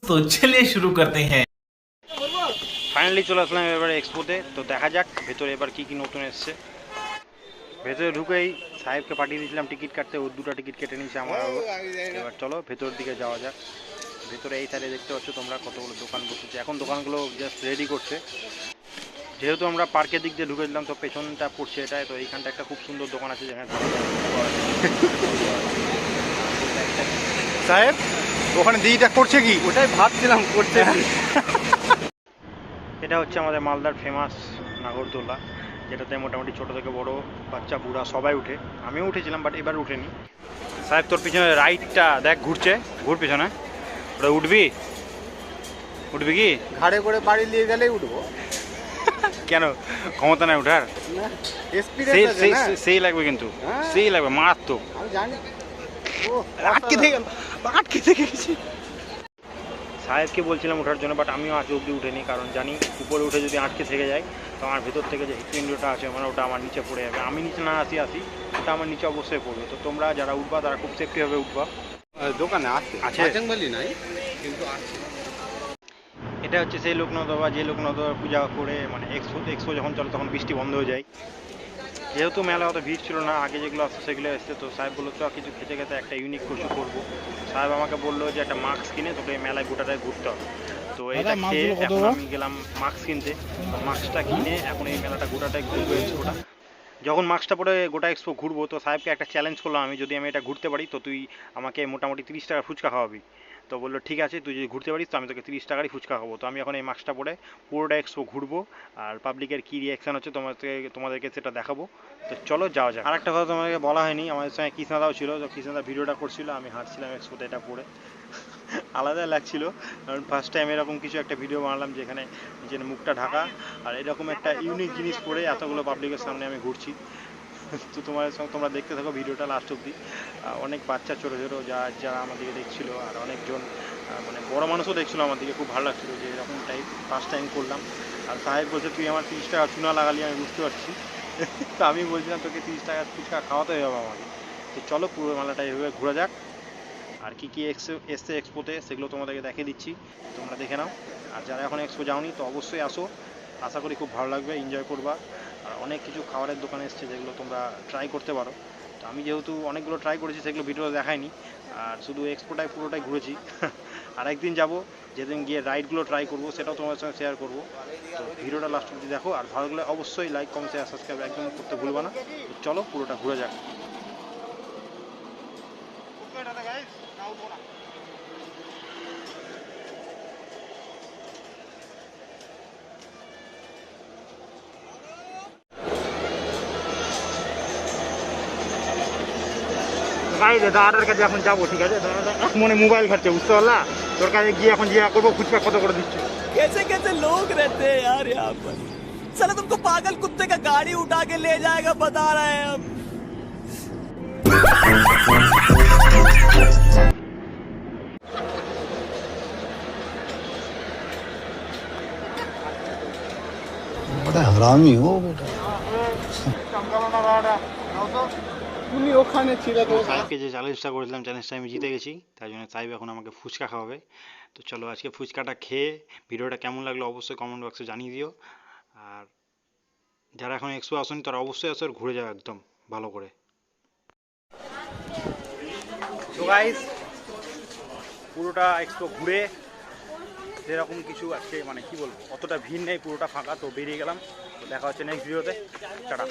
तो चलिए शुरू करते हैं। ফাইনালি চলে আসলাম এবারে এক্সপোতে। তো দেখা যাক ভেতরে এবার কি কি নতুন এসছে। ভেতরে ঢুকেই সাহেবকে পাঠিয়ে দিয়েছিলাম টিকিট কাটতে, ও দুটো টিকিট কেটে নিয়েছে আমার। এবার চলো ভেতরের দিকে যাওয়া যাক। ভেতরে এই সাইডে দেখতে পাচ্ছ তোমরা কতগুলো দোকান বসেছে, এখন দোকানগুলো জাস্ট রেডি করছে। যেহেতু আমরা পার্কের দিক দিয়ে ঢুকেছিলাম তো পেছনটা পড়ছে এটাই, তো এইখানটা একটা খুব সুন্দর দোকান আছে যেখানে সাহেব ওখানে দিদিটা করছে কি? ওটাই ভাবছিলাম করছে কি। এটা হচ্ছে আমাদের মালদার ফেমাস নাগরদোলা, যেটাতে মোটামুটি ছোটো থেকে বড় বাচ্চা বুড়া সবাই উঠে। আমিও উঠেছিলাম বাট এবার উঠেনি। সাহেব তোর পিছনে রাইডটা দেখ ঘুরছে, ঘুর পিছনে। ওটা উঠবি? উঠবি কি? ঘাড়ে করে বাড়ি নিয়ে গেলেই উঠবো। কেন ক্ষমতা নাই উঠার? সেই লাগবে কিন্তু, সেই লাগবে মারাত্মক। আমি জানি আটকে থেকে আটকে থেকে গেছি। সাহেবকে বলছিলাম ওঠার জন্য, বাট আমিও আজ অবধি উঠেনি, কারণ জানি উপরে উঠে যদি আটকে থেকে যায় তো আমার ভেতর থেকে যে হৃৎপিণ্ডটা আছে মানে ওটা আমার নিচে পড়ে যাবে। আমি নিচে না আসি ওটা আমার নিচে অবশ্যই পড়বে। তো তোমরা যারা উঠবা তারা খুব সেফটিভাবে উঠবা। দোকানে আছে নাই কিন্তু আছে। এটা হচ্ছে সেই লোকনাথ বাবা, যে লোকনাথ বাবা পূজা করে মানে এক্সপো যখন চলে তখন বৃষ্টি বন্ধ হয়ে যায়। যেহেতু মেলা অত ভিড় ছিল না, আগে যেগুলো আসছে সেগুলো এসছে। তো সাহেব বললো তো কিছু খেতে খেতে একটা ইউনিক কিছু করবো। সাহেব আমাকে বললো যে একটা মাস্ক কিনে তোকে এই মেলায় গোটাটায় ঘুরতে হবে। তো এটা খেয়ে এখন আমি গেলাম মাস্ক কিনতে। মাস্কটা কিনে এখন এই মেলাটা গোটাটায় ঘুরবো, এক্সপোটা। যখন মাস্কটা পরে গোটা এক্সপো ঘুরবো তো সাহেবকে একটা চ্যালেঞ্জ করলাম আমি, যদি আমি এটা ঘুরতে পারি তো তুই আমাকে মোটামুটি 30 টাকার ফুচকা খাওয়াবি। তো বললো ঠিক আছে, তুই যদি ঘুরতে পারিস তো আমি তোকে 30 টাকারই ফুচকা খাবো। তো আমি এখন এই মাস্কটা পরে পুরোটা এক্সপো ঘুরবো, আর পাবলিকের কী রিয়াকশান হচ্ছে তোমাদেরকে সেটা দেখাবো। তো চলো যাওয়া যাক। আর একটা কথা তোমাদেরকে বলা হয়নি, আমাদের সঙ্গে কৃষ্ণাদাও ছিল। তো কৃষ্ণাদা ভিডিওটা করছিল, আমি হাঁটছিলাম এক্সপোতে এটা পরে। আলাদা লাগছিল, কারণ ফার্স্ট টাইম এরকম কিছু একটা ভিডিও বানালাম যেখানে নিজের মুখটা ঢাকা আর এরকম একটা ইউনিক জিনিস পরে এতগুলো পাবলিকের সামনে আমি ঘুরছি। তো তোমাদের সঙ্গে তোমরা দেখতে থাকো ভিডিওটা লাস্ট অবধি। অনেক বাচ্চা ছোটো ছোটো যারা আমাদেরকে দেখছিল, আর অনেকজন মানে বড় মানুষও দেখছিলো আমাদেরকে, খুব ভালো লাগছিলো যে এরকম টাইপ ফার্স্ট টাইম করলাম। আর সাহেব বলছে তুই আমার 30 টাকা চুনা লাগালি, আমি বুঝতে পারছি। তো আমি বলছিলাম তোকে 30 টাকা ফুচকা খাওয়াতে হবে আমাকে। তো চলো পুরো মেলাটা এভাবে ঘোরা যাক, আর কী কী এসছে এক্সপোতে সেগুলো তোমাদেরকে দেখিয়ে দিচ্ছি, তোমরা দেখে নাও। আর যারা এখন এক্সপো যাওনি তো অবশ্যই আসো, আশা করি খুব ভালো লাগবে, এনজয় করবা। আর অনেক কিছু খাবারের দোকান এসছে যেগুলো তোমরা ট্রাই করতে পারো। তো আমি যেহেতু অনেকগুলো ট্রাই করেছি সেগুলো ভিডিও দেখাইনি, আর শুধু এক্সপোটাই পুরোটাই ঘুরেছি। আর একদিন যাবো, যেদিন গিয়ে রাইডগুলো ট্রাই করবো সেটাও তোমাদের সঙ্গে শেয়ার করবো। তো ভিডিওটা লাস্ট অবধি দেখো, আর ভালো লাগলে অবশ্যই লাইক কমেন্ট শেয়ার সাবস্ক্রাইব একদম করতে ভুলবা না। তো চলো পুরোটা ঘুরে যাক। দাদার কাছে এখন যাবো, ঠিক আছে? দাদা মনে মোবাইল ঘাটছে, বুঝতে পারলা? তোর কাছে গিয়ে এখন জিজ্ঞাসা করবো ফুচকা কত করে দিচ্ছে। कैसे कैसे लोग रहते हैं यार यहाँ पर। साला तुमको पागल कुत्ते का गाड़ी उठा के ले जाएगा बता रहे हैं हम। बड़ा हरामी हो बेटा। তুমি ওখানে ছিলে তো। সাহেবকে যে চ্যালেঞ্জটা করেছিলাম চ্যালেঞ্জটা আমি জিতে গেছি, তাই জন্য সাহেব এখন আমাকে ফুচকা খাওয়াবে। তো চলো আজকে ফুচকাটা খেয়ে ভিডিওটা কেমন লাগলো অবশ্যই কমেন্ট বক্সে জানিয়ে দিও। আর যারা এখন এক্সপো আসেনি তারা অবশ্যই আসো, আর ঘুরে যাও একদম ভালো করে। তো গাইস পুরোটা এক্সপো ঘুরে যেরকম কিছু আছে মানে কি বলবো, অতটা ভিড় নেই, পুরোটা ফাঁকা। তো বেরিয়ে গেলাম, তো দেখা হচ্ছে নেক্সট ভিডিওতে। টাটা।